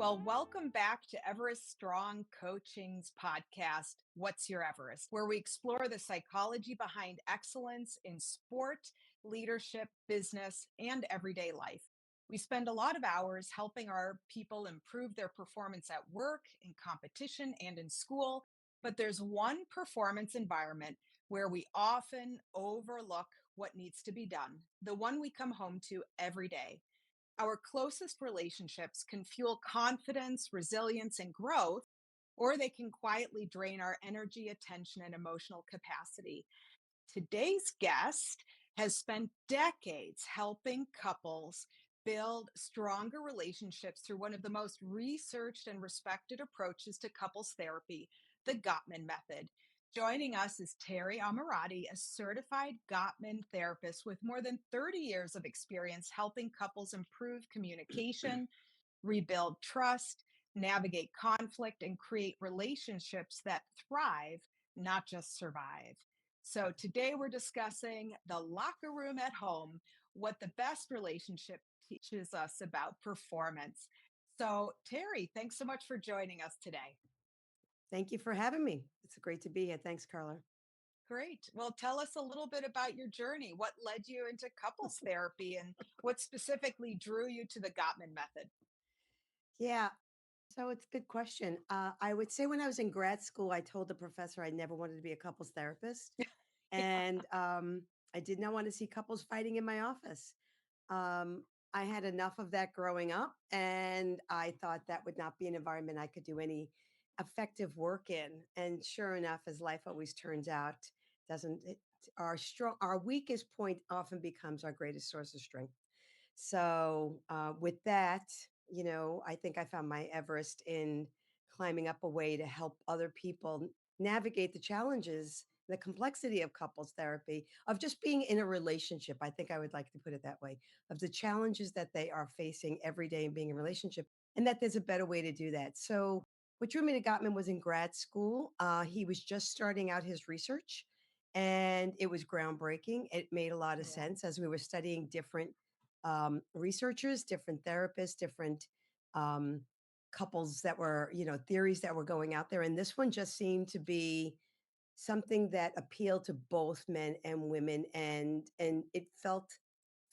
Well, welcome back to Everest Strong Coaching's podcast, What's Your Everest, where we explore the psychology behind excellence in sport, leadership, business, and everyday life. We spend a lot of hours helping our people improve their performance at work, in competition, and in school. But there's one performance environment where we often overlook what needs to be done, the one we come home to every day. Our closest relationships can fuel confidence, resilience, and growth, or they can quietly drain our energy, attention, and emotional capacity. Today's guest has spent decades helping couples build stronger relationships through one of the most researched and respected approaches to couples therapy, the Gottman Method. Joining us is Terri Amirati, a certified Gottman therapist with more than 30 years of experience helping couples improve communication, rebuild trust, navigate conflict, and create relationships that thrive, not just survive. So, today we're discussing the locker room at home, what the best relationship teaches us about performance. So, Terri, thanks so much for joining us today. Thank you for having me. It's great to be here. Thanks, Carla. Great. Well, tell us a little bit about your journey. What led you into couples therapy and what specifically drew you to the Gottman method? Yeah, so it's a good question. I would say when I was in grad school, I told the professor I never wanted to be a couples therapist. Yeah. And I did not want to see couples fighting in my office. Um, I had enough of that growing up, and I thought that would not be an environment I could do any effective work in. And sure enough, as life always turns out, doesn't it, our weakest point often becomes our greatest source of strength. So, with that, I think I found my Everest in climbing up a way to help other people navigate the challenges, the complexity of couples therapy, of just being in a relationship. I think I would like to put it that way, of the challenges that they are facing every day in being in a relationship, and that there's a better way to do that. So, what drew me to Gottman was in grad school. He was just starting out his research, and it was groundbreaking. It made a lot of Yeah. sense as we were studying different researchers, different therapists, different um, couples that were, theories that were going out there. And this one just seemed to be something that appealed to both men and women. And it felt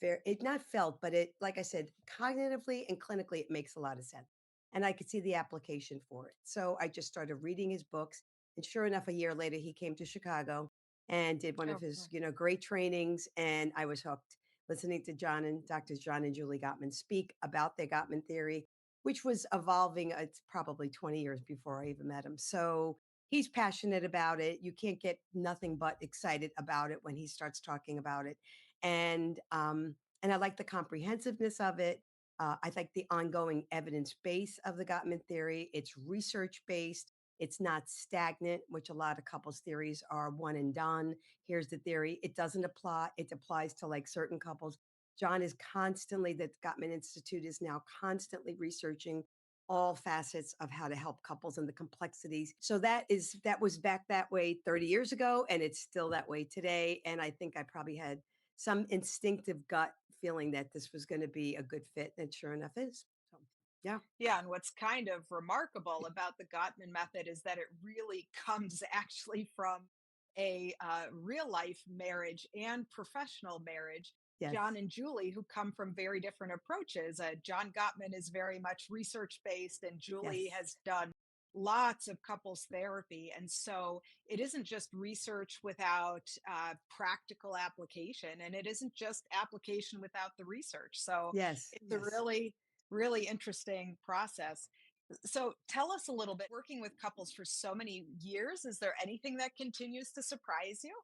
very, it not felt, but it, like I said, cognitively and clinically, it makes a lot of sense. And I could see the application for it. So I just started reading his books. And sure enough, a year later, he came to Chicago and did one of his, Okay. great trainings. And I was hooked listening to John and Doctors John and Julie Gottman speak about their Gottman theory, which was evolving. It's probably 20 years before I even met him. So he's passionate about it. You can't get nothing but excited about it when he starts talking about it. And I like the comprehensiveness of it. I like the ongoing evidence base of the Gottman theory. It's research based. It's not stagnant, which a lot of couples theories are one and done. Here's the theory. It doesn't apply. It applies to like certain couples. John is constantly, the Gottman Institute is now constantly researching all facets of how to help couples and the complexities. So that was back that way 30 years ago, and it's still that way today. And I think I probably had some instinctive gut feeling that this was going to be a good fit, and sure enough is. So yeah. Yeah, and what's kind of remarkable about the Gottman method is that it really comes actually from a real life marriage and professional marriage. Yes. John and Julie, who come from very different approaches. John Gottman is very much research based, and Julie Yes. has done lots of couples therapy. And so it isn't just research without practical application, and it isn't just application without the research. So Yes. it's a Yes. really interesting process. So tell us a little bit, working with couples for so many years, is there anything that continues to surprise you?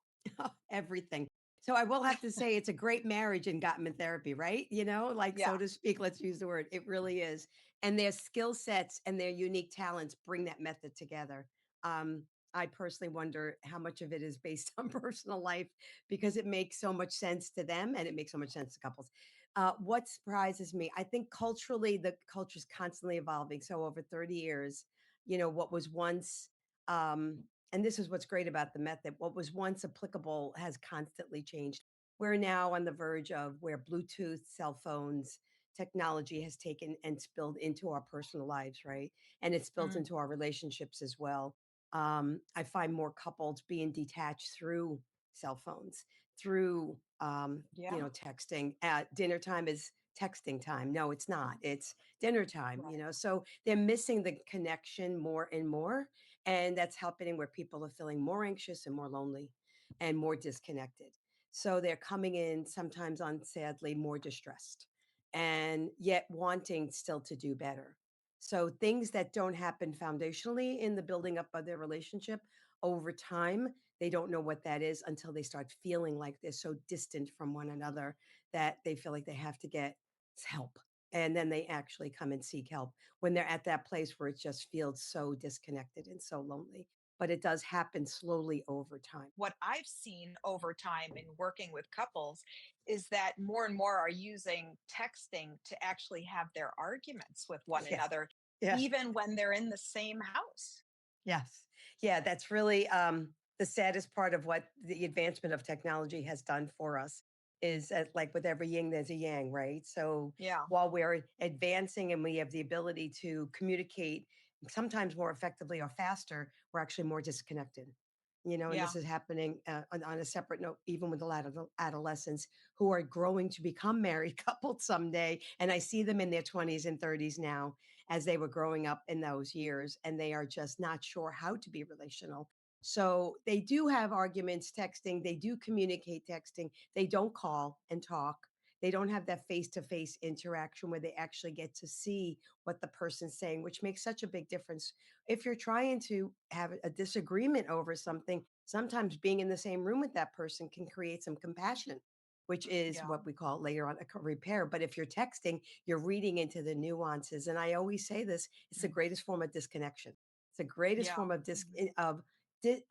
Everything. So I will have to say it's a great marriage in Gottman therapy, right? Like Yeah. so to speak, let's use the word. It really is. And their skill sets and their unique talents bring that method together. Um, I personally wonder how much of it is based on personal life because it makes so much sense to them and it makes so much sense to couples. What surprises me, I think culturally, the culture is constantly evolving. So over 30 years, what was once um, and this is what's great about the method. What was once applicable has constantly changed. We're now on the verge of where Bluetooth cell phones, technology has taken and spilled into our personal lives, right? And it's spilled Mm, into our relationships as well. I find more couples being detached through cell phones, through yeah. texting. At dinner time is texting time. No, it's not. It's dinner time. Right. So they're missing the connection more and more, and that's happening where people are feeling more anxious and more lonely and more disconnected. So they're coming in sometimes on sadly more distressed and yet wanting still to do better. So things that don't happen foundationally in the building up of their relationship over time, they don't know what that is until they start feeling like they're so distant from one another that they feel like they have to get help. And then they actually come and seek help when they're at that place where it just feels so disconnected and so lonely. But it does happen slowly over time. What I've seen over time in working with couples is that more and more are using texting to actually have their arguments with one Yeah. another, Yeah. even when they're in the same house. Yes. Yeah, that's really the saddest part of what the advancement of technology has done for us is that, like with every yin, there's a yang, right? So Yeah. while we're advancing and we have the ability to communicate sometimes more effectively or faster, we're actually more disconnected. And Yeah. this is happening on a separate note, even with a lot of adolescents who are growing to become married couples someday. And I see them in their 20s and 30s now as they were growing up in those years, and they are just not sure how to be relational. So they do have arguments texting, they do communicate texting, they don't call and talk. They don't have that face to face interaction where they actually get to see what the person's saying, which makes such a big difference. If you're trying to have a disagreement over something, sometimes being in the same room with that person can create some compassion, which is Yeah. what we call later on a repair. But if you're texting, you're reading into the nuances. And I always say this, it's the Mm. greatest form of disconnection. It's the greatest Yeah. form of Mhm.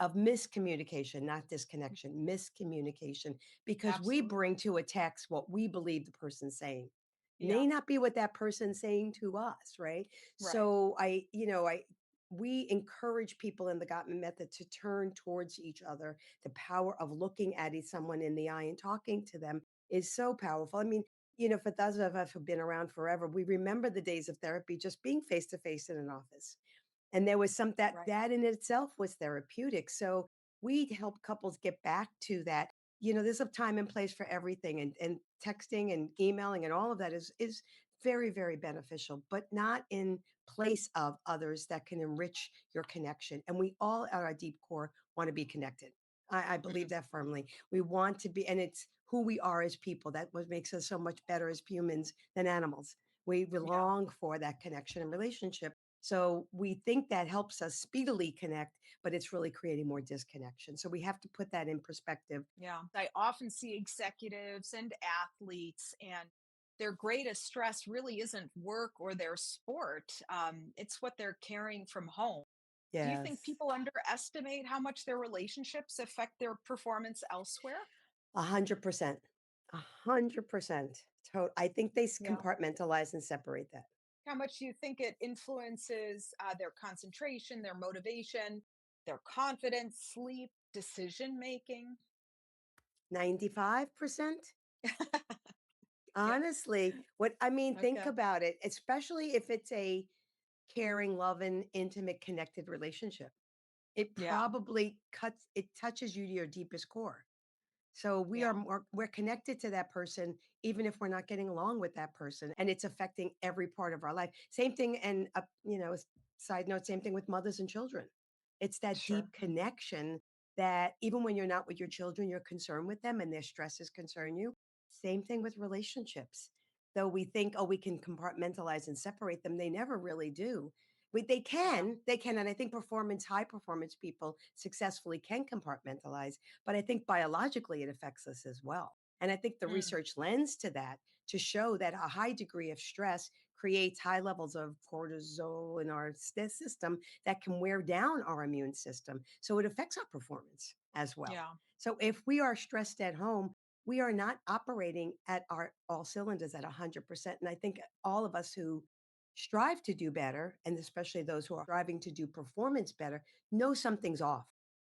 of miscommunication, not disconnection, miscommunication, because we Absolutely. bring to a text what we believe the person's saying. Yeah. May not be what that person's saying to us, right? Right. So we encourage people in the Gottman method to turn towards each other. The power of looking at someone in the eye and talking to them is so powerful. I mean, for those of us who've been around forever, we remember the days of therapy just being face to face in an office. And there was some that Right. that in itself was therapeutic. So we help couples get back to that. There's a time and place for everything, and texting and emailing and all of that is very, very beneficial, but not in place of others that can enrich your connection. And we all at our deep core want to be connected. I believe Mm. that firmly. We want to be, and it's who we are as people. That what makes us so much better as humans than animals. We Yeah. belong for that connection and relationship. So we think that helps us speedily connect, but it's really creating more disconnection. So we have to put that in perspective. Yeah. I often see executives and athletes, and their greatest stress really isn't work or their sport. It's what they're carrying from home. Do you think Yes, people underestimate how much their relationships affect their performance elsewhere? 100%. 100%. I think they Yeah. compartmentalize and separate that. How much do you think it influences their concentration, their motivation, their confidence, sleep, decision making? 95%? Yeah. Honestly, think Okay. about it, especially if it's a caring, loving, intimate, connected relationship. It Yeah. probably it touches you to your deepest core. So Yeah. we're connected to that person, even if we're not getting along with that person, and it's affecting every part of our life. Same thing, and side note, same thing with mothers and children. It's that Sure. deep connection that even when you're not with your children, you're concerned with them, and their stresses concern you. Same thing with relationships. Though we think, oh, we can compartmentalize and separate them, they never really do. Yeah. They can, and I think high performance people successfully can compartmentalize, but I think biologically it affects us as well. And I think the Mm. research lends to that to show that a high degree of stress creates high levels of cortisol in our system that can wear down our immune system. So it affects our performance as well. Yeah. So if we are stressed at home, we are not operating at our all cylinders at 100%. And I think all of us who strive to do better, and especially those who are striving to do performance better, know something's off.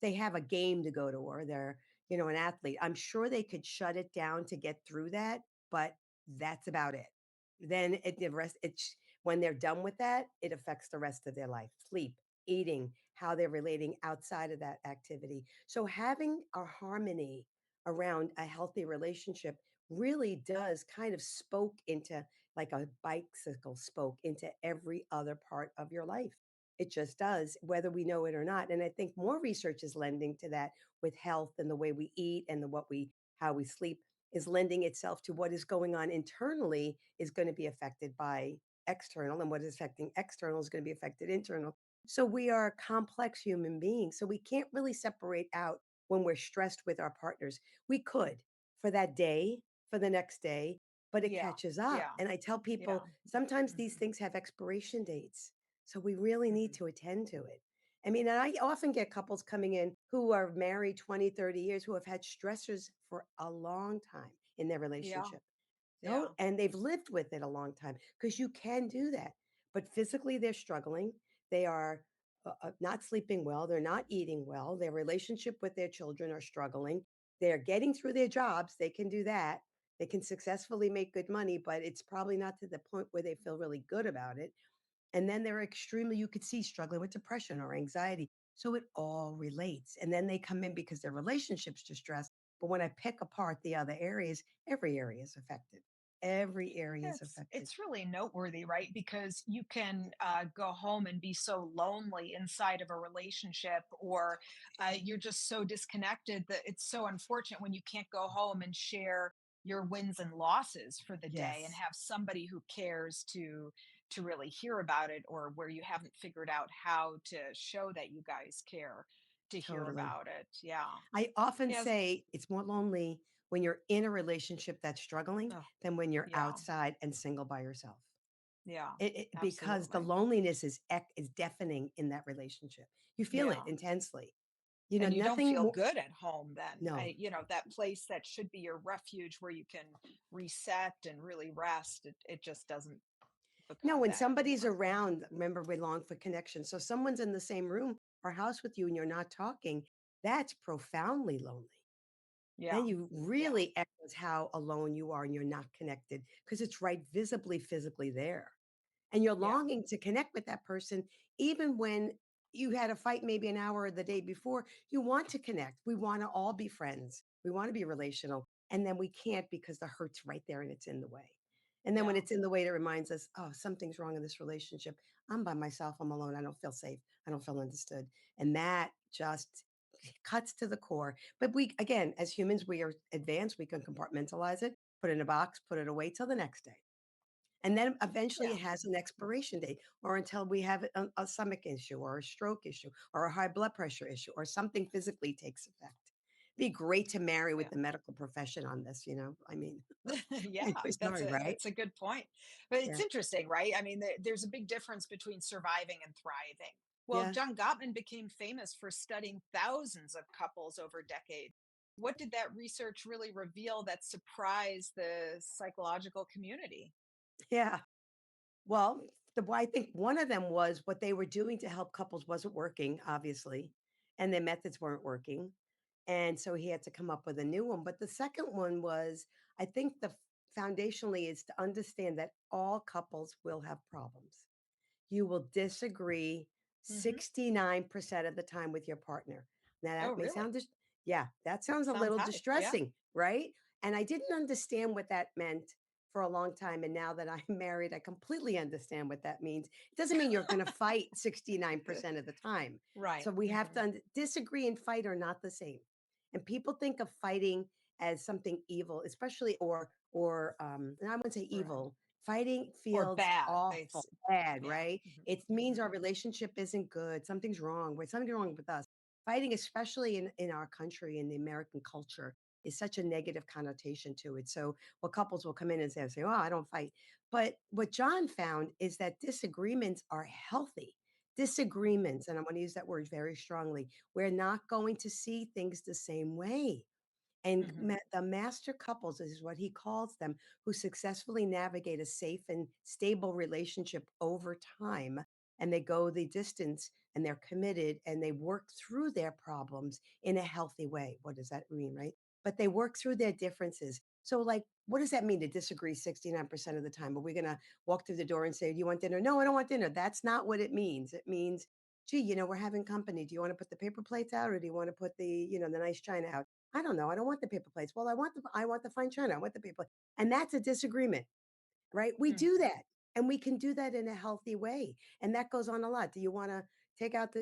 They have a game to go to, or they're, an athlete. I'm sure they could shut it down to get through that, but that's about it. then the rest when they're done with that, it affects the rest of their life. Sleep, eating, how they're relating outside of that activity. So having a harmony around a healthy relationship really does kind of spoke into like a bicycle spoke into every other part of your life. It just does, whether we know it or not. And I think more research is lending to that with health and the way we eat and the what we how we sleep is lending itself to what is going on internally is going to be affected by external, and what is affecting external is going to be affected internal. So we are complex human beings. So we can't really separate out when we're stressed with our partners. We could for that day, for the next day, but it Yeah. catches up. Yeah. And I tell people Yeah. sometimes these Mhm. things have expiration dates. So we really need Mhm. to attend to it. I mean, and I often get couples coming in who are married 20, 30 years who have had stressors for a long time in their Yeah. relationship. No, Yeah. and they've lived with it a long time because you can do that. But physically, they're struggling. They are not sleeping well. They're not eating well. Their relationship with their children are struggling. They're getting through their jobs. They can do that. They can successfully make good money, but it's probably not to the point where they feel really good about it. And then they're extremely, you could see, struggling with depression or anxiety. So it all relates. And then they come in because their relationship's distressed. But when I pick apart the other areas, every area is affected. Every area is affected. It's really noteworthy, right? Because you can go home and be so lonely inside of a relationship, or you're just so disconnected that it's so unfortunate when you can't go home and share your wins and losses for the day and Yes, have somebody who cares to really hear about it, or where you haven't figured out how to show that you guys care to hear totally. about it. Yeah. I often Yes. say it's more lonely when you're in a relationship that's struggling Oh, than when you're yeah. outside and single by yourself. Yeah. Because the Absolutely. loneliness is deafening in that relationship. You feel it Yeah. intensely. You know, And you don't nothing feel more. good at home then. No, That place that should be your refuge where you can reset and really rest, it just doesn't no, become when that somebody's anymore. around, remember we long for connection. So someone's in the same room or house with you and you're not talking, that's profoundly lonely. Yeah. Then you Yeah. really echoes how alone you are and you're not connected because it's right visibly, physically there. And you're Yeah. longing to connect with that person even when you had a fight maybe an hour or the day before. You want to connect. We want to all be friends. We want to be relational. And then we can't because the hurt's right there and it's in the way. And then when Yeah. it's in the way, it reminds us, oh, something's wrong in this relationship. I'm by myself. I'm alone. I don't feel safe. I don't feel understood. And that just cuts to the core. But we, again, as humans, we are advanced. We can compartmentalize it, put it in a box, put it away till the next day. And then eventually Yeah. it has an expiration date or until we have a stomach issue or a stroke issue or a high blood pressure issue or something physically takes effect. Be great to marry with Yeah. the medical profession on this, you know? I mean, Yeah, anyway, sorry, right? that's a good point. But it's Yeah. interesting, right? I mean, there's a big difference between surviving and thriving. Well, Yeah. John Gottman became famous for studying thousands of couples over decades. What did that research really reveal that surprised the psychological community? Yeah. Well, I think one of them was what they were doing to help couples wasn't working, obviously, and their methods weren't working. And so he had to come up with a new one. But the second one was, I think foundationally is to understand that all couples will have problems. You will disagree Hmm. 69% of the time with your partner. Now Oh, that may really? sound yeah, that sounds a Sounds little high. Yeah. distressing, right? And I didn't understand what that meant for a long time. And now that I'm married, I completely understand what that means. It doesn't mean you're going to fight 69% of the time. So Right. we have to Hmm. disagree and fight are not the same. And people think of fighting as something evil, especially and I wouldn't say Right. evil. Fighting Or feels bad. awful, bad, Yeah. right? Hmm. It means our relationship isn't good. Something's wrong. Something wrong with us. Fighting, especially in our country, in the American culture, is such a negative connotation to it. So, what couples will come in and say, "Oh, I don't fight." But what John found is that disagreements are healthy. Disagreements, and I'm going to use that word very strongly. We're not going to see things the same way. And Hmm. the master couples is what he calls them, who successfully navigate a safe and stable relationship over time. And they go the distance and they're committed and they work through their problems in a healthy way. What does that mean, right? but they work through their differences. So, like, what does that mean to disagree 69% of the time? Are we going to walk through the door and say, "Do you want dinner?" No, I don't want dinner. That's not what it means. It means, gee, we're having company. Do you want to put the paper plates out, or do you want to put the nice china out? I don't know. I don't want the paper plates. Well, I want the fine china. I want the paper. And that's a disagreement, right? We do Mhm. that, and we can do that in a healthy way, and that goes on a lot. Do you wanna take out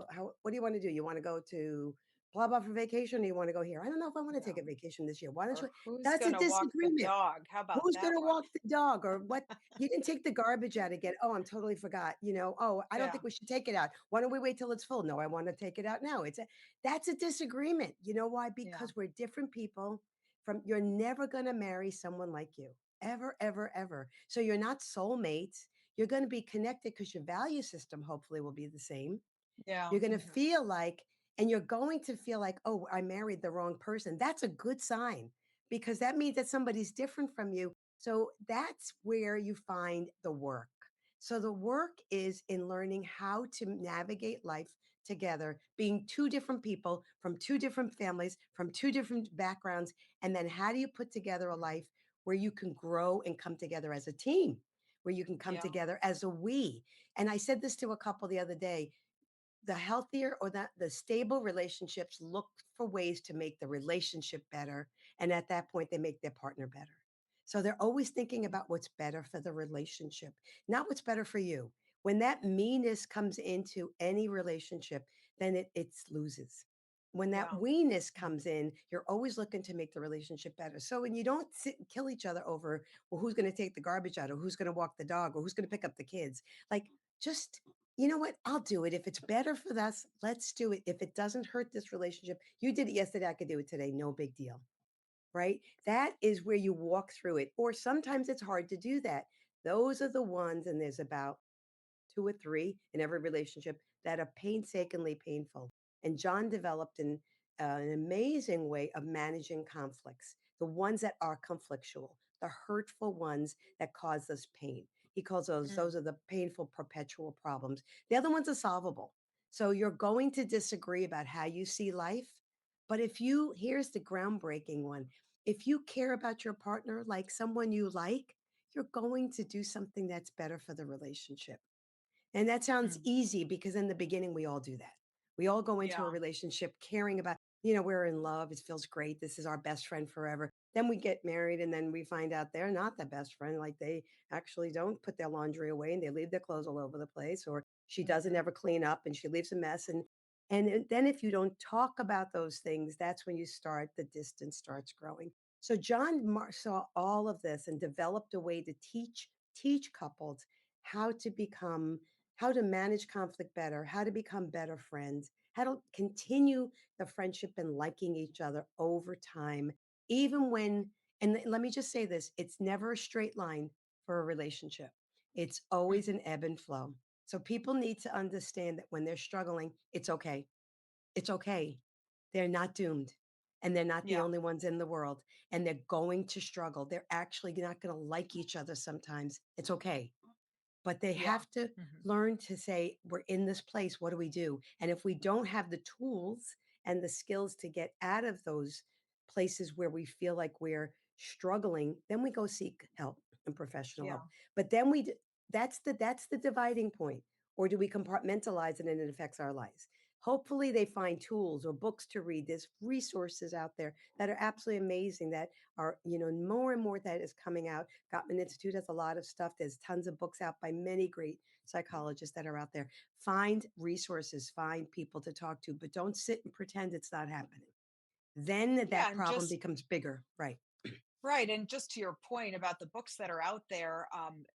how what do you wanna do? You wanna go to blah, blah for vacation, or you wanna go here? I don't know if I wanna take Yeah. a vacation this year. Why don't you? Or who's That's a gonna walk the disagreement. dog? How about Who's that gonna one? walk the dog or what? You didn't take the garbage out again. Oh, I'm totally forgot. Oh, I don't think Yeah. we should take it out. Why don't we wait till it's full? No, I want to take it out now. That's a disagreement. You know why? Yeah. Because we're different people you're never gonna marry someone like you. Ever, ever, ever. So you're not soulmates. You're gonna be connected because your value system hopefully will be the same. Yeah. You're gonna Mhm. feel like and you're going to feel like, "Oh, I married the wrong person." That's a good sign because that means that somebody's different from you. So that's where you find the work. So the work is in learning how to navigate life together, being two different people from two different families, from two different backgrounds, and then how do you put together a life where you can grow and come together as a team, where you can come Yeah. together as a we. And I said this to a couple the other day, the healthier or the stable relationships look for ways to make the relationship better, and at that point they make their partner better. So they're always thinking about what's better for the relationship, not what's better for you. When that meanness comes into any relationship, then it loses. When that Yeah. weeness Mhm. comes in, you're always looking to make the relationship better. So when you don't sit and kill each other over, well, who's going to take the garbage out, or who's going to walk the dog, or who's going to pick up the kids, like, just, you know what? I'll do it. If it's better for us, let's do it. If it doesn't hurt this relationship, you did it yesterday, I could do it today. No big deal. Right? That is where you walk through it. Or sometimes it's hard to do that. Those are the ones, and there's about two or three in every relationship that are painstakingly painful. And John developed an amazing way of managing conflicts, the ones that are conflictual, the hurtful ones that cause us pain. He calls those Mm. are the painful perpetual problems. The other ones are solvable. So you're going to disagree about how you see life. But here's the groundbreaking one. If you care about your partner like someone you like, you're going to do something that's better for the relationship. And that sounds Mm. easy because in the beginning, we all do that. We all go into a Yeah. relationship caring about, we're in love. It feels great. This is our best friend forever. Then we get married and then we find out they're not the best friend. Like they actually don't put their laundry away and they leave their clothes all over the place, or she doesn't Mhm. ever clean up and she leaves a mess. And then if you don't talk about those things, that's when the distance starts growing. So saw all of this and developed a way to teach couples how to become how to manage conflict better, how to become better friends, how to continue the friendship and liking each other over time, even when, and let me just say this, it's never a straight line for a relationship. It's always Mhm. an ebb and flow. So people need to understand that when they're struggling, it's okay. It's okay. They're not doomed. And they're not the Yeah. only ones in the world. And they're going to struggle. They're actually not going to like each other sometimes. It's okay, but they Yeah. have to Mhm. learn to say, "We're in this place. What do we do?" And if we don't have the tools and the skills to get out of those places where we feel like we're struggling, then we go seek help and professional help. Yeah. But then that's the dividing point. Or do we compartmentalize it and it affects our lives? Hopefully they find tools or books to read. There's resources out there that are absolutely amazing that are, more and more that is coming out. Gottman Institute has a lot of stuff. There's tons of books out by many great psychologists that are out there. Find resources, find people to talk to, but don't sit and pretend it's not happening. Then Yeah, that and problem just becomes bigger. Right. right. And just to your point about the books that are out there,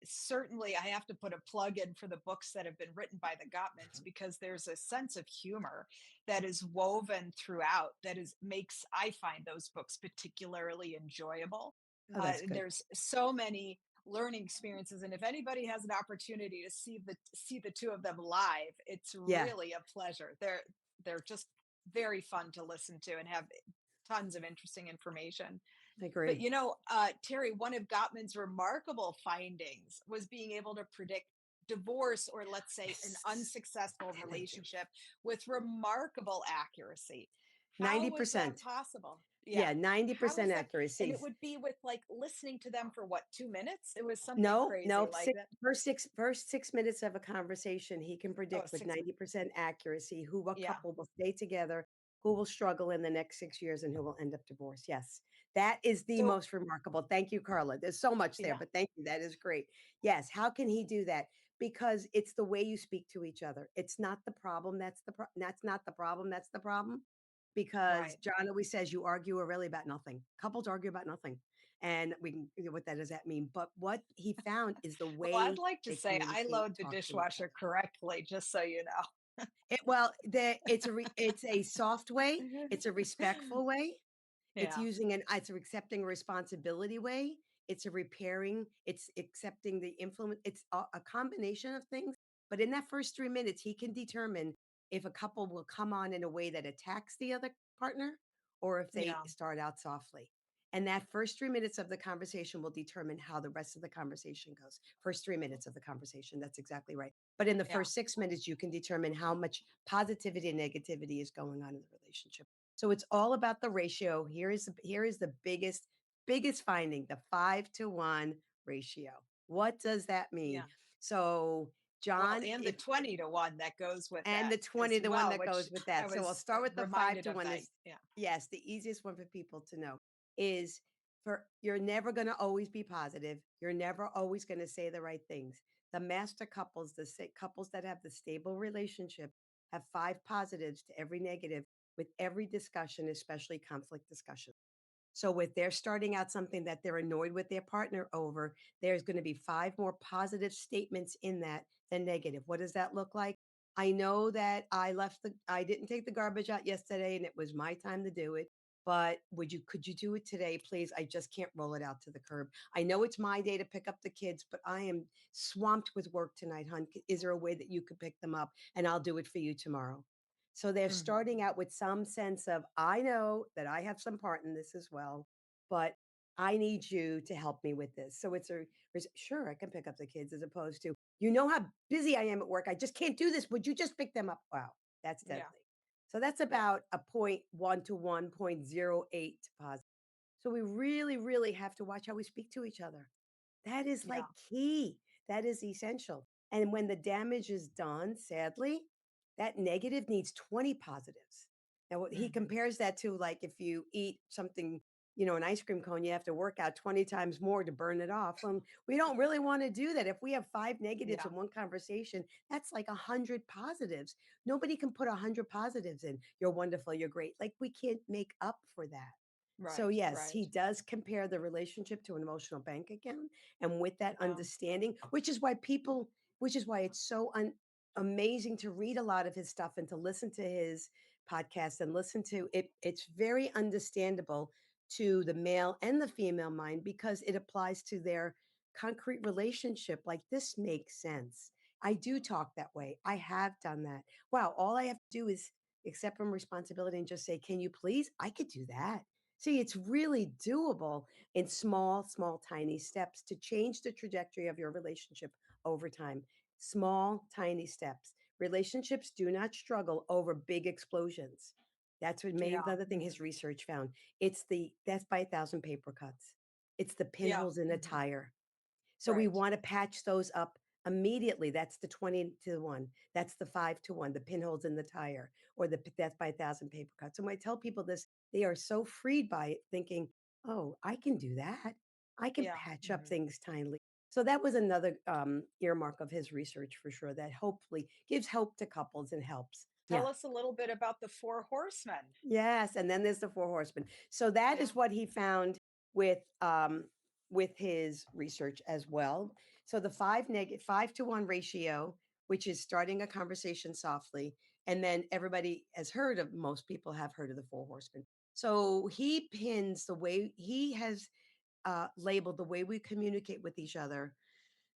certainly I have to put a plug in for the books that have been written by the Gottmans because there's a sense of humor that is woven throughout that is makes I find those books particularly enjoyable. Oh, that's good. There's so many learning experiences, and if anybody has an opportunity to see the two of them live, it's Yeah, really a pleasure. They're just very fun to listen to and have tons of interesting information. I But agree. Terri, one of Gottman's remarkable findings was being able to predict divorce or, let's say, an Yes. unsuccessful Thank you. relationship with remarkable accuracy. How was that 90%. possible? Yeah. Yeah, How 90% is that? And it accuracies. would be with, like, listening to them for what, 2 minutes? It was something No, crazy no, like that. first 6 minutes of a conversation, he can Oh, predict with 6 minutes. 90% accuracy who what Yeah. couple will stay together, who will struggle in the next 6 years, and who will end up divorced. Yes. That is the So most remarkable. Thank you, Carla. There's so much there, yeah, but thank you. That is great. Yes. How can he do that? Because it's the way you speak to each other. It's not the problem, that's not the problem, that's the problem. Because right. John always says you argue really about nothing. Couples argue about nothing. And we can what that does that mean? But what he found is the Well, I'd way like to they say I communicate, load the talk to each dishwasher other. correctly, just so you know. It's a soft way, it's a respectful way, Yeah, it's a accepting a responsibility way, it's a repairing, it's accepting the influence, it's a combination of things, but in that first 3 minutes, he can determine if a couple will come on in a way that attacks the other partner or if they yeah, start out softly. And that first 3 minutes of the conversation will determine how the rest of the conversation goes. First 3 minutes of the conversation, that's exactly right. But in the yeah, first 6 minutes, you can determine how much positivity and negativity is going on in the relationship. So it's all about the ratio. Here is the biggest finding, the 5-to-1 ratio. What does that mean? yeah. So, Well, John, and the if 20 to 1 that goes with and that the 20 as to 1 well, that which goes with I that. So I'll was, start with the 5 reminded to of 1 that. is Yeah, yes, the easiest one for people to know is for you're never going to always be positive. You're never always going to say the right things. The master couples, couples that have the stable relationship have 5 positives to every negative with every discussion, especially conflict discussion. So if they're starting out something that they're annoyed with their partner over, there's going to be 5 more positive statements in that than negative. What does that look like? I know that I didn't take the garbage out yesterday and it was my time to do it. But could you do it today, please? I just can't roll it out to the curb. I know it's my day to pick up the kids, but I am swamped with work tonight, hon. Is there a way that you could pick them up and I'll do it for you tomorrow? So they're mhm, starting out with some sense of, I know that I have some part in this as well, but I need you to help me with this. So sure, I can pick up the kids as opposed to, you know how busy I am at work. I just can't do this. Would you just pick them up? Wow, that's yeah, deadly. So that's yeah, about a point 1 to 1.08 positive. So we really, really have to watch how we speak to each other. That is yeah, like key. That is essential. And when the damage is done, sadly, that negative needs 20 positives. Now, what he mhm, compares that to like if you eat something, an ice cream cone, you have to work out 20 times more to burn it off. We don't really want to do that. If we have 5 negatives yeah, in one conversation, that's like 100 positives. Nobody can put 100 positives in. You're wonderful. You're great. Like we can't make up for that. So, right, yes, right, he does compare the relationship to an emotional bank account. And with that yeah, understanding, which is why it's so amazing to read a lot of his stuff and to listen to his podcast and listen to it. It's very understandable to the male and the female mind because it applies to their concrete relationship. Like, this makes sense. I do talk that way. I have done that. Wow. All I have to do is accept some responsibility and just say, can you please? I could do that. See, it's really doable in small, small, tiny steps to change the trajectory of your relationship over time. Small, tiny steps. Relationships do not struggle over big explosions. That's what made yeah, another thing his research found. It's the death by a thousand paper cuts. It's the yeah, pinholes in a mhm, tire. So we right, want to patch those up immediately. That's the 20 to 1. That's the 5 to 1, the pinholes in the tire or the death by a thousand paper cuts. And when I tell people this, they are so freed by it, thinking, oh, I can do that. I can yeah, patch up mhm. things timely. So that was another earmark of his research for sure that hopefully gives hope to couples and helps. Tell Yeah. us a little bit about the 4 horsemen. Yes, and then there's the 4 horsemen. So that Yeah, is what he found with his research as well. So the 5-to-1 ratio, which is starting a conversation softly, and then everybody has heard of most people have heard of the 4 horsemen. So he pins the way he has labeled the way we communicate with each other.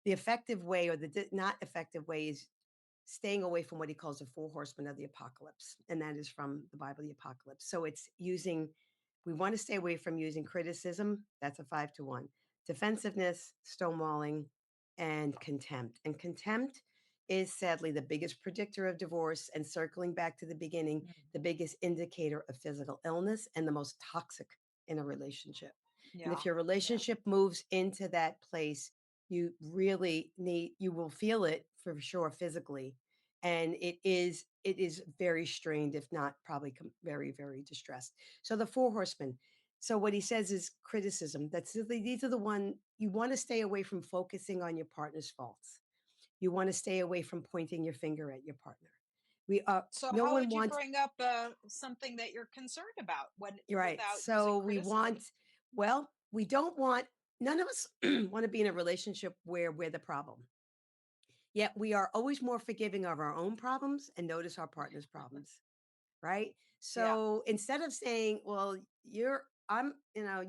The effective way or the not effective way is staying away from what he calls the 4 horsemen of the apocalypse. And that is from the Bible, the apocalypse. So we want to stay away from using criticism. That's a 5-to-1. Defensiveness, stonewalling, and contempt. And contempt is sadly the biggest predictor of divorce. And circling back to the beginning, mhm, the biggest indicator of physical illness and the most toxic in a relationship. And if Yeah. your Yeah. relationship moves into that place, you will feel it for sure physically. And it is very strained, if not probably very, very distressed. So the four horsemen. So what he says is criticism. These are the one you want to stay away from focusing on your partner's faults. You want to stay away from pointing your finger at your partner. We So No how one would you wants. bring up something that you're concerned about when You're right. without using So criticism? we don't want, none of us want to be in a relationship where we're the problem. Yet we are always more forgiving of our own problems and notice our partner's problems. Right? Yeah. So instead of saying, well, you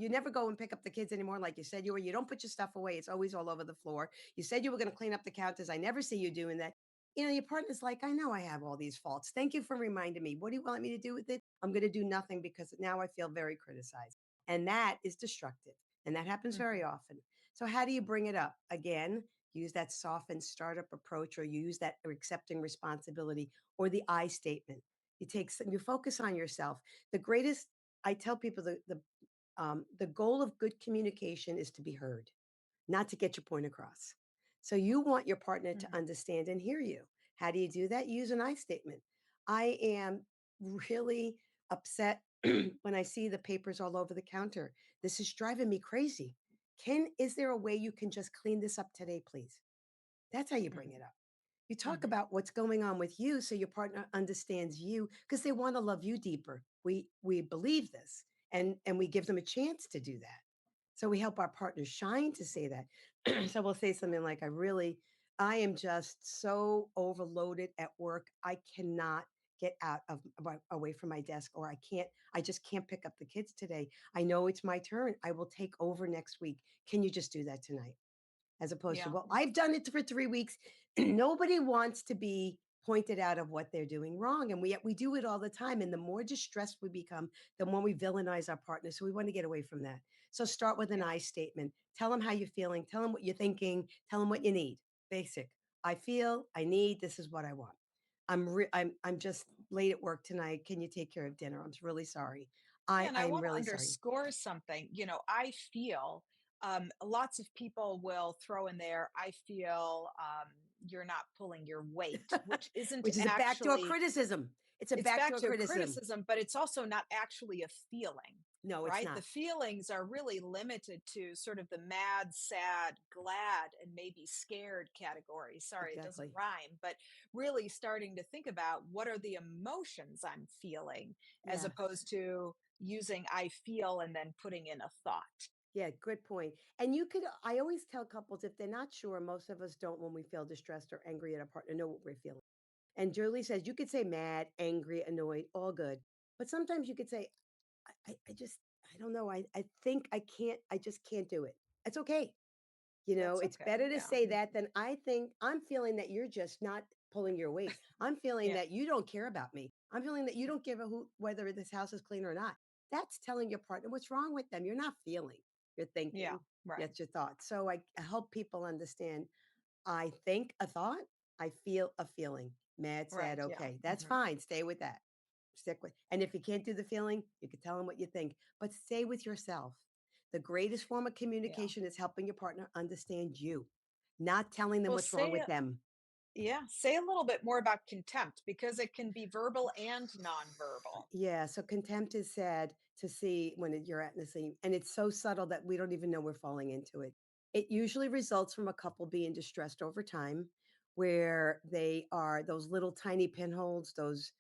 never go and pick up the kids anymore like you said you were. You don't put your stuff away. It's always all over the floor. You said you were going to clean up the counters. I never see you doing that. Your partner's like, I know I have all these faults. Thank you for reminding me. What do you want me to do with it? I'm going to do nothing because now I feel very criticized. And that is destructive. And that happens very Hmm. often. So how do you bring it up? Again, use that softened startup approach, or you use that accepting responsibility, or the I statement. You focus on yourself. The greatest I tell people, the goal of good communication is to be heard, not to get your point across. So you want your partner to Hmm. understand and hear you. How do you do that? Use an I statement. I am really upset when I see the papers all over the counter. This is driving me crazy. Is there a way you can just clean this up today, please? That's how you bring it Hmm. up. You talk Hmm. about what's going on with you so your partner understands you because they want to love you deeper. We believe this, and we give them a chance to do that. So we help our partners shine to say that. So we'll say something like, I am just so overloaded at work. I cannot get away from my desk, or I just can't pick up the kids today. I know it's my turn. I will take over next week. Can you just do that tonight? As opposed to, Yeah. well, I've done it for 3 weeks. Nobody wants to be pointed out of what they're doing wrong. And we do it all the time. And the more distressed we become, the more we villainize our partner. So we want to get away from that. So start with an Yeah. I statement. Tell them how you're feeling. Tell them what you're thinking. Tell them what you need. Basic. I feel, I need, this is what I want. I'm just late at work tonight. Can you take care of dinner? I'm really sorry. Yeah, and I I'm want to really sorry. underscore something. I feel lots of people will throw in there, I feel you're not pulling your weight, which isn't Which is a backdoor actually, criticism. It's a it's back backdoor to criticism. criticism, but it's also not actually a feeling, No, it's right? The not. feelings are really limited to sort of the mad, sad, glad, and maybe scared category. Sorry, it doesn't Exactly. rhyme, but really starting to think about what are the emotions I'm feeling as Yes. opposed to using I feel and then putting in a thought. Yeah, good point. And I always tell couples, if they're not sure, most of us don't, when we feel distressed or angry at a partner, know what we're feeling. And Julie says you could say mad, angry, annoyed, all good. But sometimes you could say, I just, I don't know. I think I just can't do it. It's okay. That's It's okay. better to Yeah. say that than, I think I'm feeling that you're just not pulling your weight. I'm feeling Yeah. that you don't care about me. I'm feeling that you don't give a hoot whether this house is clean or not. That's telling your partner what's wrong with them. You're not feeling, you're Yeah. thinking. Right. That's your thoughts. So I help people understand, I think a thought, I feel a feeling. Mad, sad, Right. Yeah. okay. That's Hmm. fine. Stay with that. Stick with, and if you can't do the feeling, you can tell them what you think, but stay with yourself. The greatest form of Yeah. communication is helping your partner understand you, not telling them Well, what's wrong with them. yeah, say a little bit more about contempt because it can be verbal and nonverbal. Yeah, so contempt is sad to see when you're at the scene, and it's so subtle that we don't even know we're falling into it. It usually results from a couple being distressed over time, where they are those little tiny pinholes, those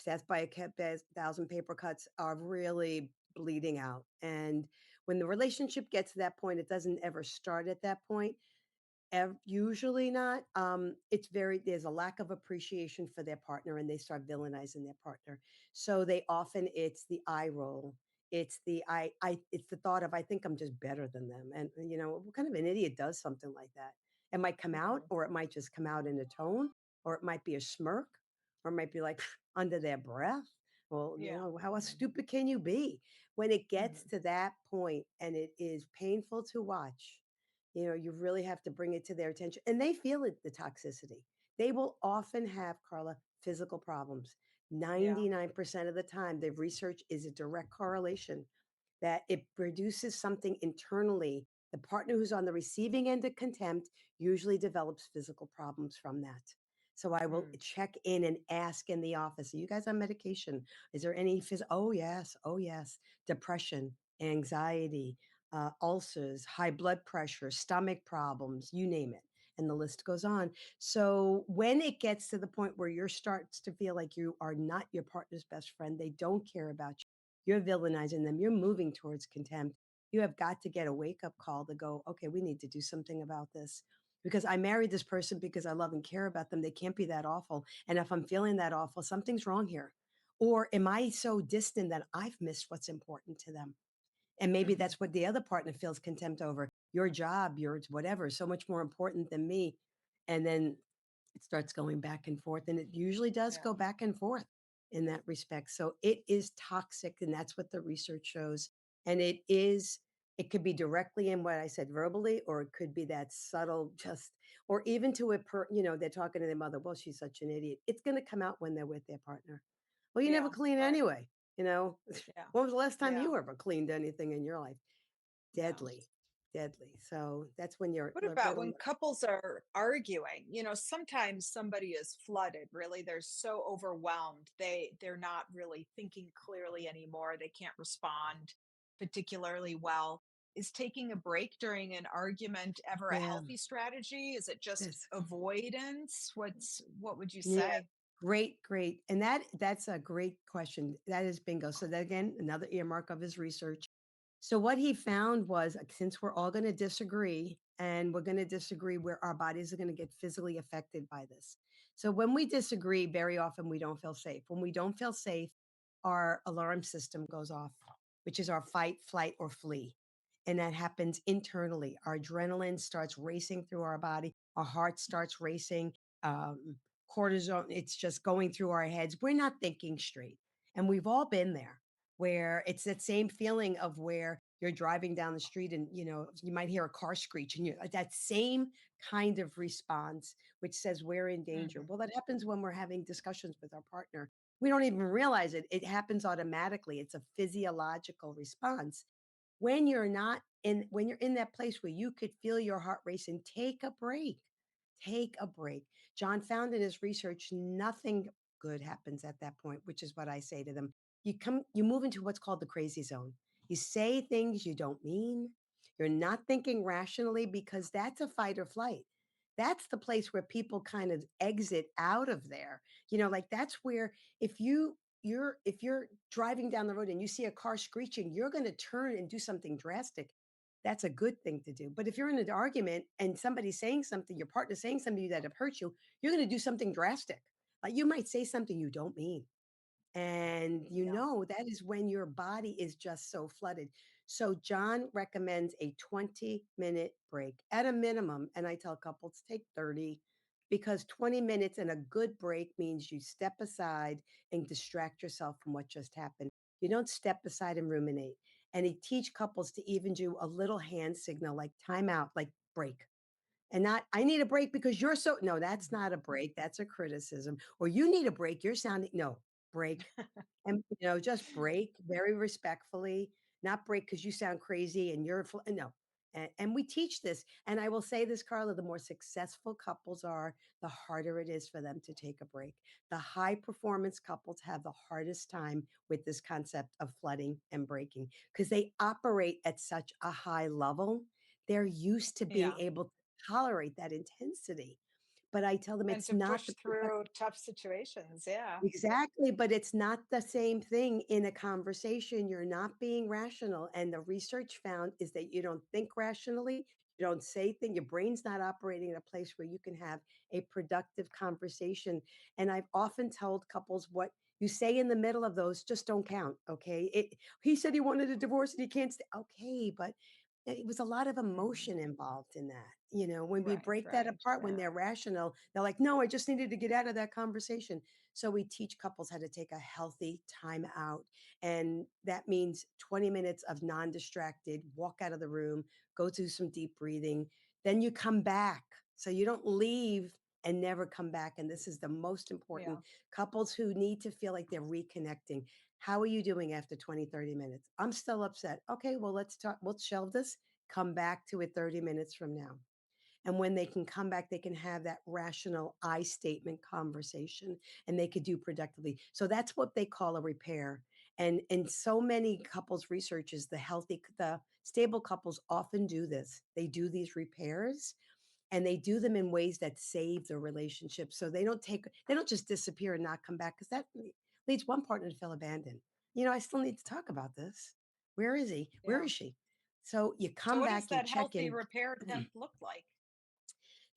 death by a thousand paper cuts, are really bleeding out. And when the relationship gets to that point, it doesn't ever start at that point. Usually not. There's a lack of appreciation for their partner, and they start villainizing their partner. So it's the eye roll. It's the thought of, I think I'm just better than them. And what kind of an idiot does something like that? It might come out, Mhm. or it might just come out in a tone, or it might be a smirk, or it might be like under their breath. Well, Yeah. how Mhm. stupid can you be? When it gets Mhm. to that point and it is painful to watch, you really have to bring it to their attention, and they feel it, the toxicity. They will often have, Carla, physical problems. Yeah. 99% of the time, the research is a direct correlation. that it produces something internally. The partner who's on the receiving end of contempt usually develops physical problems from that. So I will Mm, check in and ask in the office, "Are you guys on medication? Is there any oh yes, oh yes, depression, anxiety, ulcers, high blood pressure, stomach problems, you name it." And the list goes on. So when it gets to the point where you're starts to feel like you are not your partner's best friend, they don't care about you, you're villainizing them, you're moving towards contempt. You have got to get a wake up call to go, okay, we need to do something about this. Because I married this person because I love and care about them. They can't be that awful. And if I'm feeling that awful, something's wrong here. Or am I so distant that I've missed what's important to them? And maybe mhm, that's what the other partner feels contempt over. Your job, your whatever, is so much more important than me. And then it starts going back and forth. And it usually does go yeah, back and forth in that respect. So it is toxic. And that's what the research shows. And it could be directly in what I said verbally, or it could be that subtle, just, or even to they're talking to their mother. Well, she's such an idiot. It's going to come out when they're with their partner. Well, you never yeah, clean right, anyway. You know, yeah, when was the last time yeah, you ever cleaned anything in your life? yeah. Deadly, deadly. So that's when you're What a about little, when couples are arguing? Sometimes somebody is flooded, really. They're so overwhelmed. They're not really thinking clearly anymore. They can't respond particularly well. Is taking a break during an argument ever a yeah, healthy strategy? Is it just this, avoidance? What would you yeah. say? Great, great. And that's a great question. That is bingo. So that again, another earmark of his research. So what he found was since we're all going to disagree and we're going to disagree where our bodies are going to get physically affected by this. So when we disagree, very often we don't feel safe. When we don't feel safe, our alarm system goes off, which is our fight, flight, or flee. And that happens internally. Our adrenaline starts racing through our body. Our heart starts racing. Um, Cortisol, it's just going through our heads. We're not thinking straight. And we've all been there where it's that same feeling of where you're driving down the street and you might hear a car screech and you that same kind of response which says we're in danger. Hmm. Well, that happens when we're having discussions with our partner. We don't even realize it. It happens automatically. It's a physiological response. When you're in that place where you could feel your heart racing, take a break. Take a break. John found in his research nothing good happens at that point, which is what I say to them. You move into what's called the crazy zone. You say things you don't mean. You're not thinking rationally because that's a fight or flight. That's the place where people kind of exit out of there. Like that's where if you're driving down the road and you see a car screeching, you're going to turn and do something drastic. That's a good thing to do. But if you're in an argument and somebody's saying something, your partner's saying something that have hurt you, you're going to do something drastic. Like you might say something you don't mean. And Yeah. that is when your body is just so flooded. So John recommends a 20-minute break at a minimum. And I tell couples take 30 because 20 minutes and a good break means you step aside and distract yourself from what just happened. You don't step aside and ruminate. And he teach couples to even do a little hand signal like time out, like break. And not, I need a break because you're so, no, that's Mhm. not a break. That's a criticism. Or you need a break. You're sounding, no, break. And, just break very respectfully, not break because you sound crazy and no. And we teach this. And I will say this, Carla, the more successful couples are, the harder it is for them to take a break. The high performance couples have the hardest time with this concept of flooding and breaking because they operate at such a high level. They're used to being Yeah. able to tolerate that intensity. But I tell them And it's to not push the through tough situations. Yeah. exactly, but it's not the same thing in a conversation. You're not being rational. And the research found is that you don't think rationally, you don't say things, your brain's not operating in a place where you can have a productive conversation. And I've often told couples what you say in the middle of those just don't count. Okay. He said he wanted a divorce and he can't stay. Okay, but it was a lot of Hmm. emotion involved in that. When we Right. break that Right. apart, when Yeah. they're rational, they're like, no, I just needed to get out of that conversation. So we teach couples how to take a healthy time out. And that means 20 minutes of non distracted, walk out of the room, go do some deep breathing. Then you come back. So you don't leave and never come back. And this is the most important. Yeah. Couples who need to feel like they're reconnecting. How are you doing after 20, 30 minutes? I'm still upset. Okay, well, let's talk. We'll shelve this, come back to it 30 minutes from now. And when they can come back, they can have that rational I statement conversation and they could do productively. So that's what they call a repair. And in so many couples researches, the stable couples often do this. They do these repairs and they do them in ways that save the relationship. So they don't just disappear and not come back because that leads one partner to feel abandoned. I still need to talk about this. Where is he? Where Yeah. is she? So you So come what does back, you that check healthy in. repair attempt look like?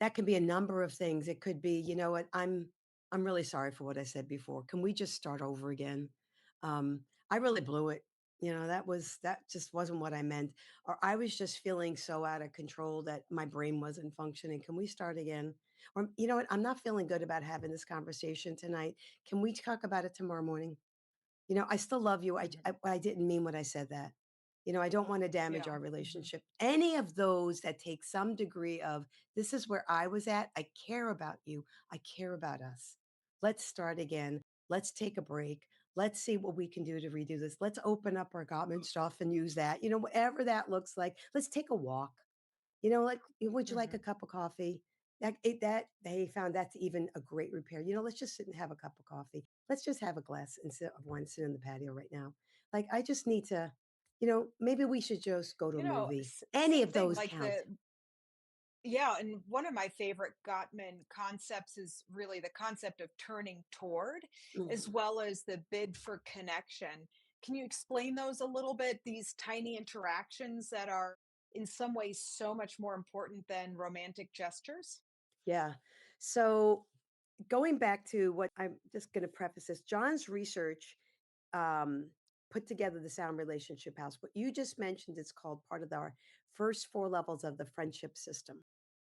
That can be a number of things. It could be, you know what, I'm really sorry for what I said before. Can we just start over again? Um, I really blew it. That just wasn't what I meant. Or I was just feeling so out of control that my brain wasn't functioning. Can we start again? Or you know what, I'm not feeling good about having this conversation tonight. Can we talk about it tomorrow morning? I still love you. Mhm. I didn't mean what I said that. I don't want to damage Yeah. our Hmm. relationship. Any of those that take some degree of this is where I was at. I care about you. I care about us. Let's start again. Let's take a break. Let's see what we can do to redo this. Let's open up our Gottman stuff and use that. Whatever that looks like. Let's take a walk. Like, would you like a Hmm. cup of coffee? That they found that's even a great repair. Let's just sit and have a cup of coffee. Let's just have a glass of wine, sit in the patio right now. Like, I just need to, maybe we should just go to a movie. Any Same of thing. those Like count. yeah, and one of my favorite Gottman concepts is really the concept of turning toward, as Mhm. well as the bid for connection. Can you explain those a little bit? These tiny interactions that are in some ways so much more important than romantic gestures? Yeah. So going back to what I'm just going to preface this, John's research um, put together the sound relationship house. What you just mentioned is called part of our first four levels of the friendship system.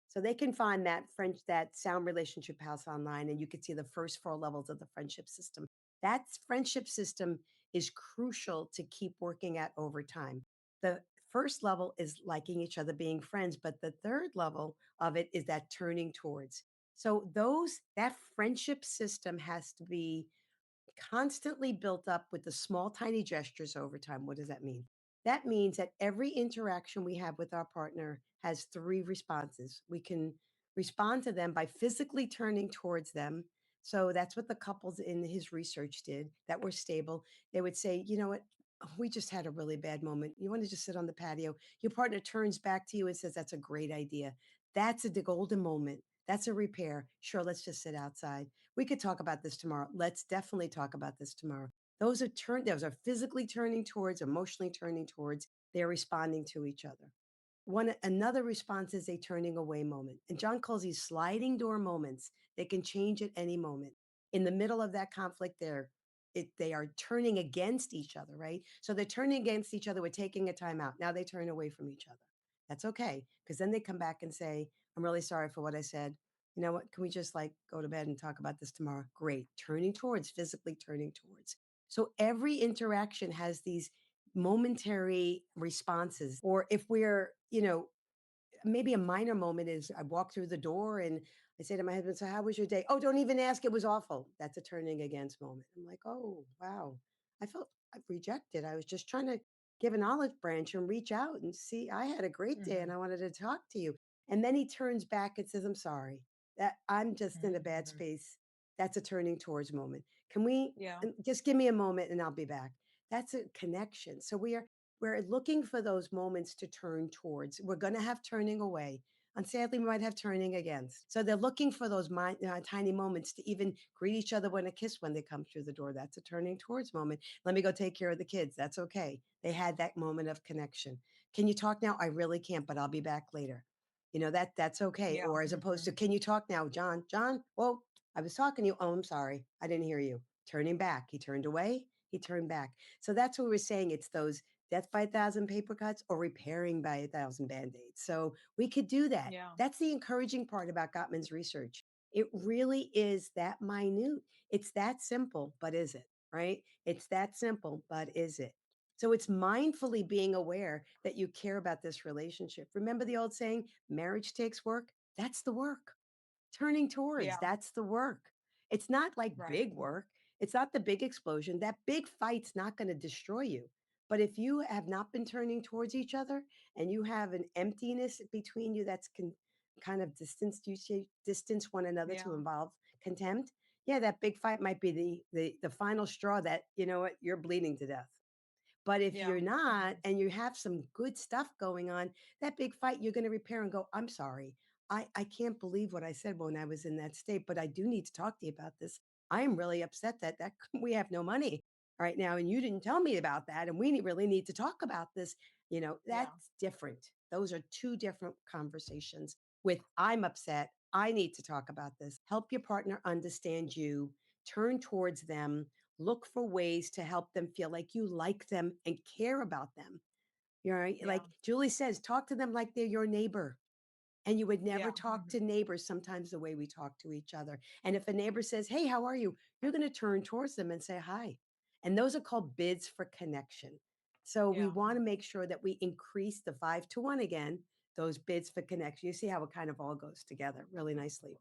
So they can find that sound relationship house online, and you can see the first four levels of the friendship system. That friendship system is crucial to keep working at over time. The first level is liking each other, being friends, but the third level of it is that turning towards. So that friendship system has to be constantly built up with the small, tiny gestures over time. What does that mean? That means that every interaction we have with our partner has three responses. We can respond to them by physically turning towards them. So that's what the couples in his research did that were stable. They would say, you know what? We just had a really bad moment. You want to just sit on the patio. Your partner turns back to you and says, that's a great idea. That's the golden moment. That's a repair. Sure, let's just sit outside. We could talk about this tomorrow. Let's definitely talk about this tomorrow. Those are physically turning towards, emotionally turning towards. They're responding to each other. Another response is a turning away moment. And John calls these sliding door moments. They can change at any moment. In the middle of that conflict, they are turning against each other, right? So they're turning against each other. We're taking a time out. Now they turn away from each other. That's okay. Because then they come back and say, I'm really sorry for what I said. You know what? Can we just like go to bed and talk about this tomorrow? Great. Turning towards, physically turning towards. So every interaction has these momentary responses. Or if we're, maybe a minor moment is I walk through the door and I say to my husband, so how was your day? Oh, don't even ask. It was awful. That's a turning against moment. I'm like, oh, wow. I felt rejected. I was just trying to give an olive branch and reach out and see, I had a great day and Hmm. I wanted to talk to you. And then he turns back and says, I'm sorry that I'm just in a bad Hmm. space. That's a turning towards moment. Can we Yeah. just give me a moment and I'll be back? That's a connection. So we're looking for those moments to turn towards. We're going to have turning away. And sadly, we might have turning against. So they're looking for those tiny moments to even greet each other when a kiss when they come through the door. That's a turning towards moment. Let me go take care of the kids. That's okay. They had that moment of connection. Can you talk now? I really can't, but I'll be back later. That's okay. Yeah. Or as opposed Hmm. to, can you talk now, John? John, well, I was talking to you. Oh, I'm sorry. I didn't hear you. Turning back. He turned away. He turned back. So that's what we're saying. It's those death by a thousand paper cuts or repairing by a thousand band-aids. So we could do that. Yeah. That's the encouraging part about Gottman's research. It really is that minute. It's that simple, but is it? Right? It's that simple, but is it? So it's mindfully being aware that you care about this relationship. Remember the old saying, marriage takes work? That's the work. turning towards. Yeah. That's the work. It's not like Right. big work. It's not the big explosion. That big fight's not going to destroy you. But if you have not been turning towards each other and you have an emptiness between you that's kind of distance one another to Yeah. involve contempt, yeah, that big fight might be the final straw that, you know what, you're bleeding to death. But if Yeah. you're not Mhm. and you have some good stuff going on, that big fight you're going to repair and go, I'm sorry. I can't believe what I said when I was in that state, but I do need to talk to you about this. I am really upset that we have no money right now and you didn't tell me about that and really need to talk about this. You know, Yeah. that's different. Those are two different conversations. With I'm upset, I need to talk about this. Help your partner understand you, turn towards them, look for ways to help them feel like you like them and care about them. You're right. Yeah. Like Julie says, talk to them like they're your neighbor. And you would never Yeah. talk to Mhm. neighbors sometimes the way we talk to each other. And if a neighbor says, hey, how are you? You're going to turn towards them and say hi. And those are called bids for connection. So we Yeah. want to make sure that we increase the 5 to 1 again, those bids for connection. You see how it kind of all goes together really nicely.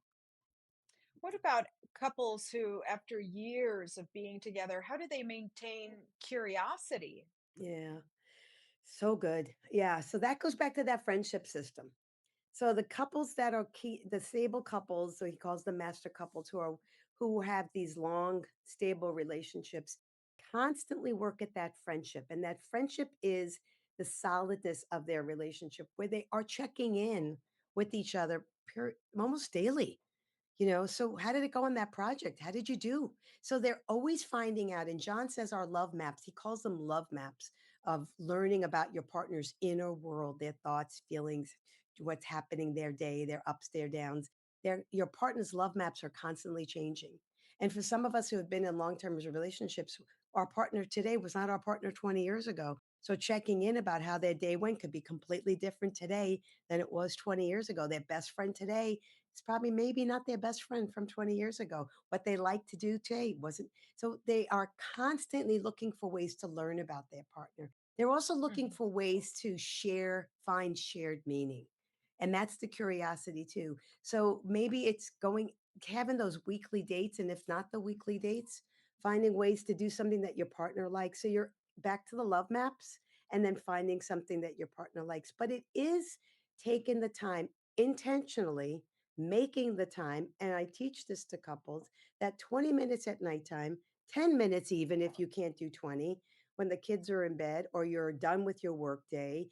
What about couples who, after years of being together, how do they maintain curiosity? Yeah. So good. Yeah. So that goes back to that friendship system. So the couples that are the stable couples, so he calls them master couples who have these long, stable relationships, constantly work at that friendship. And that friendship is the solidness of their relationship where they are checking in with each other almost daily. So how did it go on that project? How did you do? So they're always finding out. And John says our love maps, he calls them love maps of learning about your partner's inner world, their thoughts, feelings, what's happening their day, their ups, their downs. Your partner's love maps are constantly changing. And for some of us who have been in long term relationships, our partner today was not our partner 20 years ago. So checking in about how their day went could be completely different today than it was 20 years ago. Their best friend today it's probably maybe not their best friend from 20 years ago. What they like to do today wasn't. So they are constantly looking for ways to learn about their partner. They're also looking Mhm. for ways to find shared meaning. And that's the curiosity too. So maybe it's having those weekly dates. And if not the weekly dates, finding ways to do something that your partner likes. So you're back to the love maps and then finding something that your partner likes. But it is taking the time intentionally making the time, and I teach this to couples, that 20 minutes at nighttime, 10 minutes even if you can't do 20, when the kids are in bed or you're done with your work day,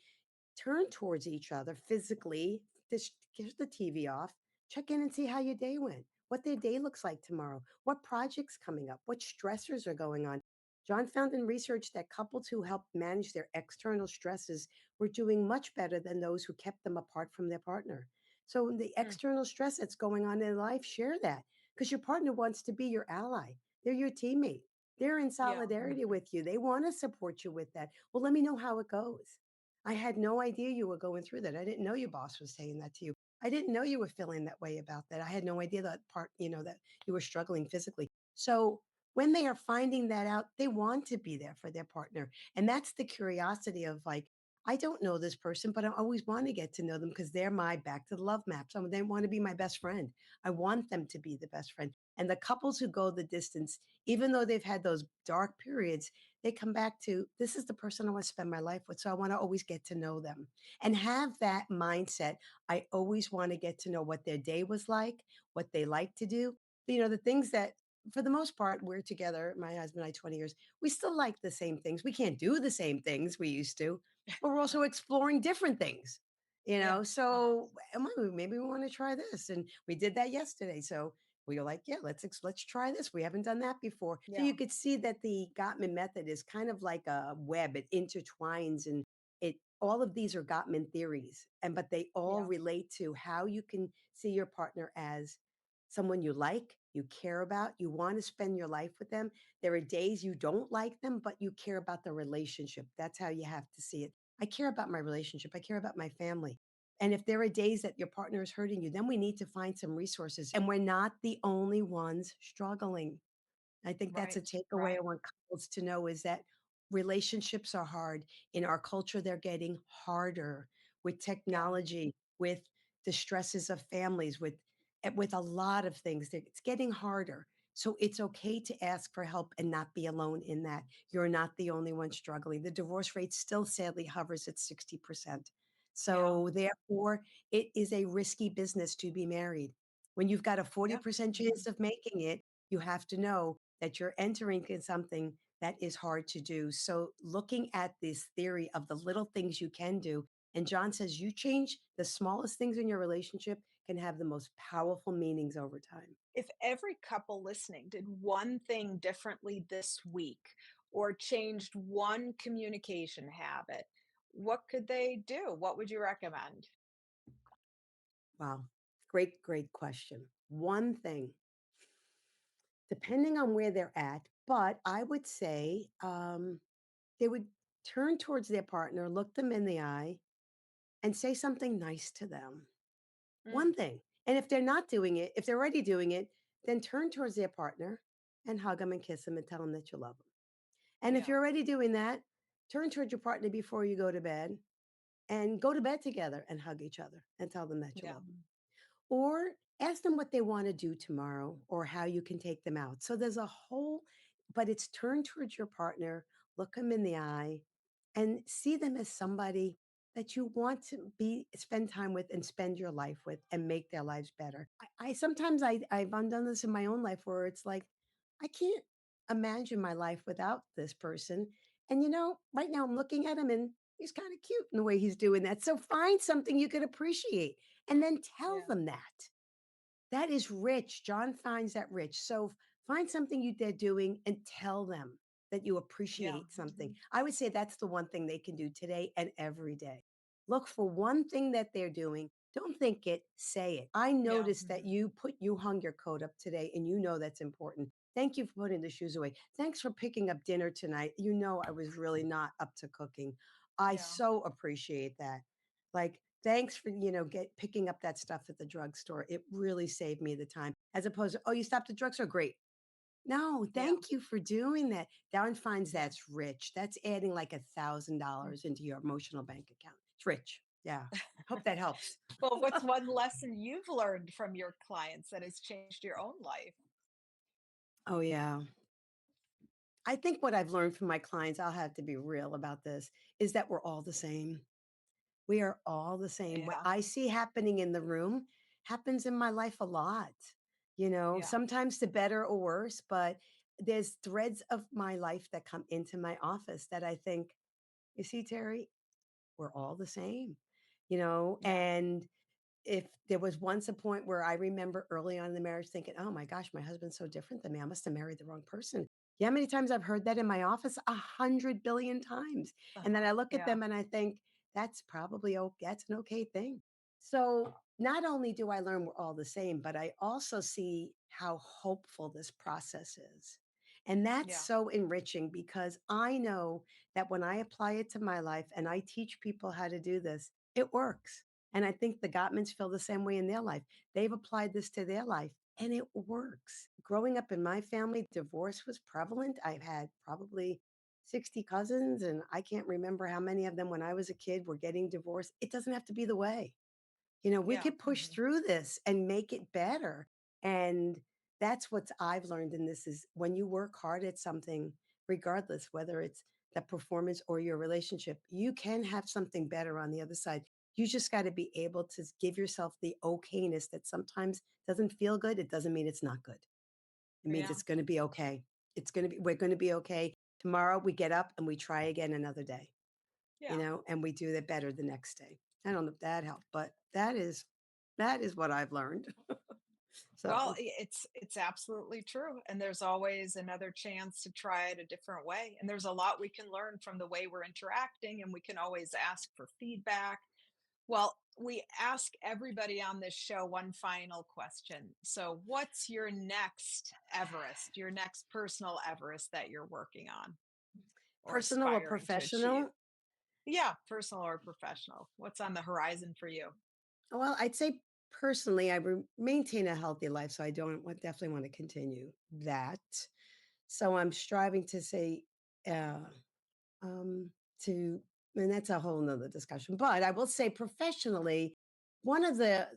turn towards each other physically, just get the TV off, check in and see how your day went, what their day looks like tomorrow, what projects coming up, what stressors are going on. John found in research that couples who helped manage their external stresses were doing much better than those who kept them apart from their partner. So the Mm. external stress that's going on in life, share that because your partner wants to be your ally. They're your teammate. They're in Yeah. solidarity Mhm. with you. They want to support you with that. Well, let me know how it goes. I had no idea you were going through that. I didn't know your boss was saying that to you. I didn't know you were feeling that way about that. I had no idea that part, that you were struggling physically. So when they are finding that out, they want to be there for their partner. And that's the curiosity of like, I don't know this person, but I always want to get to know them because they're my back to the love map. So they want to be my best friend. I want them to be the best friend. And the couples who go the distance, even though they've had those dark periods, they come back to this is the person I want to spend my life with. So I want to always get to know them and have that mindset. I always want to get to know what their day was like, what they like to do. The things that for the most part, we're together, my husband and I, 20 years, we still like the same things. We can't do the same things we used to, but we're also exploring different things. Yeah. Mhm. So maybe we want to try this. And we did that yesterday. So we were like, yeah, let's try this. We haven't done that before. So Yeah. you could see that the Gottman method is kind of like a web. It intertwines and it all of these are Gottman theories. But they all Yeah. relate to how you can see your partner as someone you like, you care about, you want to spend your life with them. There are days you don't like them, but you care about the relationship. That's how you have to see it. I care about my relationship. I care about my family. And if there are days that your partner is hurting you, then we need to find some resources. And we're not the only ones struggling. I think that's a Right. takeaway I Right. want couples to know is that relationships are hard. In our culture, they're getting harder with Yeah. technology, with the stresses of families, with with a lot of things. It's getting harder. So it's okay to ask for help and not be alone in that. You're not the only one struggling. The divorce rate still sadly hovers at 60%. Yeah. So therefore, it is a risky business to be married. When you've got a Yeah. 40% Mhm. chance of making it, you have to know that you're entering in something that is hard to do. So looking at this theory of the little things you can do, and John says you change the smallest things in your relationship can have the most powerful meanings over time. If every couple listening did one thing differently this week or changed one communication habit, what could they do? What would you recommend? Wow. Great, great question. One thing, depending on where they're at, but I would say they would turn towards their partner, look them in the eye, and say something nice to them. One Mm, thing. And if they're not doing it, if they're already doing it, then turn towards their partner and hug them and kiss them and tell them that you love them. And if yeah. you're already doing that, turn towards your partner before you go to bed and go to bed together and hug each other and tell them that you Yeah. love them. Or ask them what they want to do tomorrow or how you can take them out. So there's a whole, but it's turn towards your partner, look them in the eye, and see them as somebody that you want to be spend time with and spend your life with and make their lives better. I sometimes I've undone this in my own life where it's like I can't imagine my life without this person. And right now I'm looking at him and he's kind of cute in the way he's doing that. So find something you could appreciate and then tell Yeah. them that. That is rich. John finds that rich. So find something they're doing and tell them that you Yeah. appreciate something. Mhm. I would say that's the one thing they can do today and every day. Look for one thing that they're doing. Don't think it, say it. I Yeah. noticed that Mhm. you hung your coat up today and you know that's important. Thank you for putting the shoes away. Thanks for picking up dinner tonight. You know I was really not up to cooking. I Yeah. so appreciate that. Like, thanks for, get picking up that stuff at the drugstore. It really saved me the time. As opposed to, oh, you stopped at drugstore? Great. No, Yeah. thank you for doing that. Darren finds Yeah. that's rich. That's adding like $1,000 into your emotional bank account. It's rich. Yeah. Hope that helps. Well, what's one lesson you've learned from your clients that has changed your own life? Oh, yeah. I think what I've learned from my clients, I'll have to be real about this, is that we're all the same. We are all the same. What Yeah. I see happening in the room happens in my life a lot. Yeah. Sometimes the better or worse, but there's threads of my life that come into my office that I think, you see, Terry, we're all the same, Yeah. and if there was once a point where I remember early on in the marriage thinking, "Oh my gosh, my husband's so different than me. I must have married the wrong person." Yeah, how many times I've heard that in my office? 100 billion times. And then Uh-huh. I look at Yeah. them and I think, that's probably that's an okay thing. So not only do I learn we're all the same, but I also see how hopeful this process is. And that's Yeah. so enriching because I know that when I apply it to my life and I teach people how to do this, it works. And I think the Gottmans feel the same way in their life. They've applied this to their life and it works. Growing up in my family, divorce was prevalent. I've had probably 60 cousins, and I can't remember how many of them when I was a kid were getting divorced. It doesn't have to be the way. We Yeah. could push Mhm. through this and make it better. And that's what I've learned in this is when you work hard at something, regardless whether it's the performance or your relationship, you can have something better on the other side. You just got to be able to give yourself the okayness that sometimes doesn't feel good. It doesn't mean it's not good. It means Yeah. it's going to be okay. We're going to be okay. Tomorrow we get up and we try again another day, Yeah. and we do that better the next day. I don't know if that helped, but that is what I've learned. Well, So it's absolutely true, and there's always another chance to try it a different way, and there's a lot we can learn from the way we're interacting, and we can always ask for feedback. Well, we ask everybody on this show one final question. So, what's your next Everest, your next personal Everest that you're working on or personal or aspiring to achieve? professional? Yeah, personal or professional. What's on the horizon for you? Well, I'd say personally, maintain a healthy life, so I don't definitely want to continue that. So I'm striving to say, uh, um, to, and that's a whole nother discussion. But I will say professionally, one of the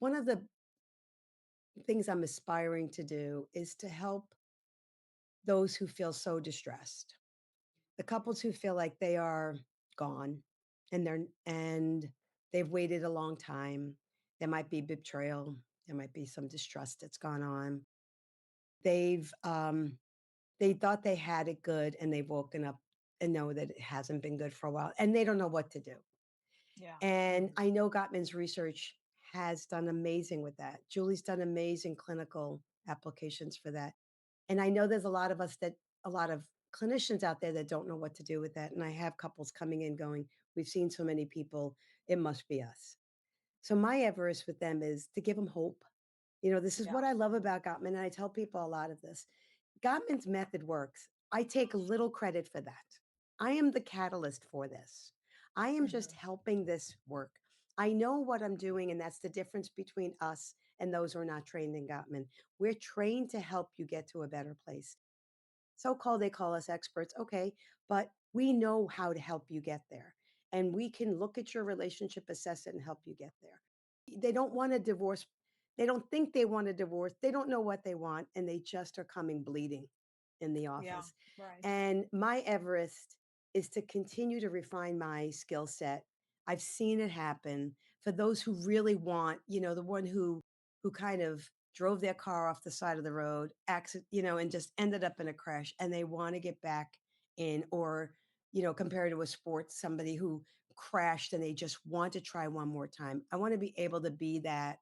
one of the things I'm aspiring to do is to help those who feel so distressed. The couples who feel like they are gone and they've waited a long time. There might be betrayal, there might be some distrust that's gone on. They've they thought they had it good and they've woken up and know that it hasn't been good for a while and they don't know what to do. Yeah. And Mhm. I know Gottman's research has done amazing with that. Julie's done amazing clinical applications for that. And I know there's a lot of clinicians out there that don't know what to do with that. And I have couples coming in going, we've seen so many people, it must be us. So my Everest with them is to give them hope. This is Yeah. what I love about Gottman. And I tell people a lot of this. Gottman's method works. I take little credit for that. I am the catalyst for this. I am just Mhm. helping this work. I know what I'm doing, and that's the difference between us and those who are not trained in Gottman. We're trained to help you get to a better place. So called, they call us experts. Okay. But we know how to help you get there. And we can look at your relationship, assess it, and help you get there. They don't want a divorce. They don't think they want a divorce. They don't know what they want. And they just are coming bleeding in the Yeah. office. Right. And my Everest is to continue to refine my skill set. I've seen it happen for those who really want, the one who kind of drove their car off the side of the road, and just ended up in a crash, and they want to get back in, or compared to a sport, somebody who crashed and they just want to try one more time. I want to be able to be that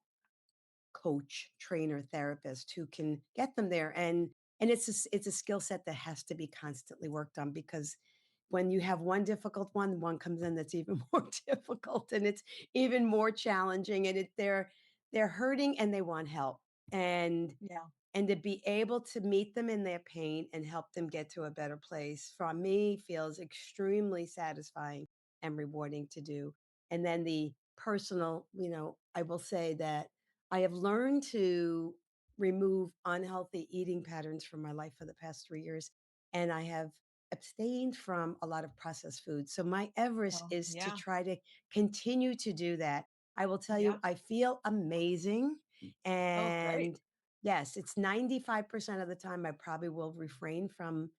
coach, trainer, therapist who can get them there, and it's a skill set that has to be constantly worked on because when you have one difficult one comes in that's even more difficult and it's even more challenging and they're hurting and they want help. Yeah. And to be able to meet them in their pain and help them get to a better place from me feels extremely satisfying and rewarding to do. And then the personal, I will say that I have learned to remove unhealthy eating patterns from my life for the past 3 years. And I have abstained from a lot of processed foods. So my Everest Oh, is to yeah. try to continue to do that. I will tell you, Yeah. I feel amazing. Oh, great. And yes, it's 95% of the time I probably will refrain from,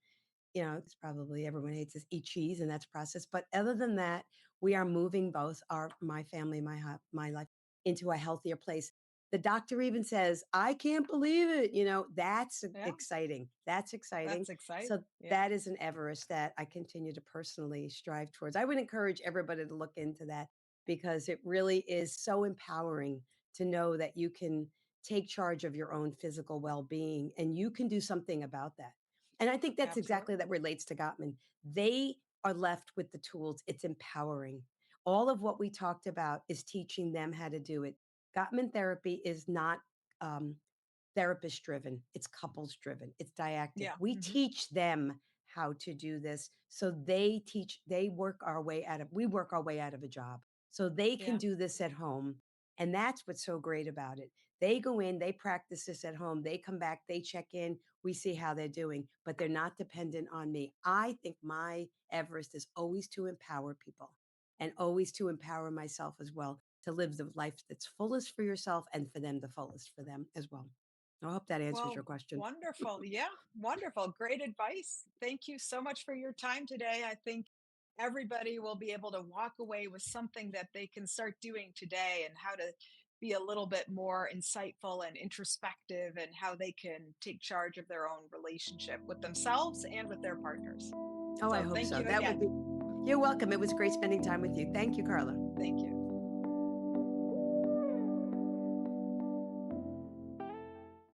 it's probably everyone hates this eat cheese and that's processed. But other than that, we are moving both my family, my life into a healthier place. The doctor even says, I can't believe it. That's Yeah. exciting. That's exciting. That's exciting. So Yeah. that is an Everest that I continue to personally strive towards. I would encourage everybody to look into that because it really is so empowering to know that you can take charge of your own physical well-being and you can do something about that. And I think that's exactly that Absolutely. relates to Gottman. They are left with the tools. It's empowering. All of what we talked about is teaching them how to do it. Gottman therapy is not um, therapist driven, it's couples driven, it's diactic. Yeah. We Mhm. teach them how to do this. So they work our way out of, we work our way out of a job. So they can Yeah. do this at home. And that's what's so great about it. They go in, they practice this at home, they come back, they check in, we see how they're doing, but they're not dependent on me. I think my Everest is always to empower people and always to empower myself as well to live the life that's fullest for yourself and for them, the fullest for them as well. I hope that answers your Well, question. wonderful. Yeah, wonderful. Great advice. Thank you so much for your time today. I think everybody will be able to walk away with something that they can start doing today and how to be a little bit more insightful and introspective and how they can take charge of their own relationship with themselves and with their partners. Oh, I So hope thank so. you That would again. be, you're welcome. It was great spending time with you. Thank you, Carla. Thank you.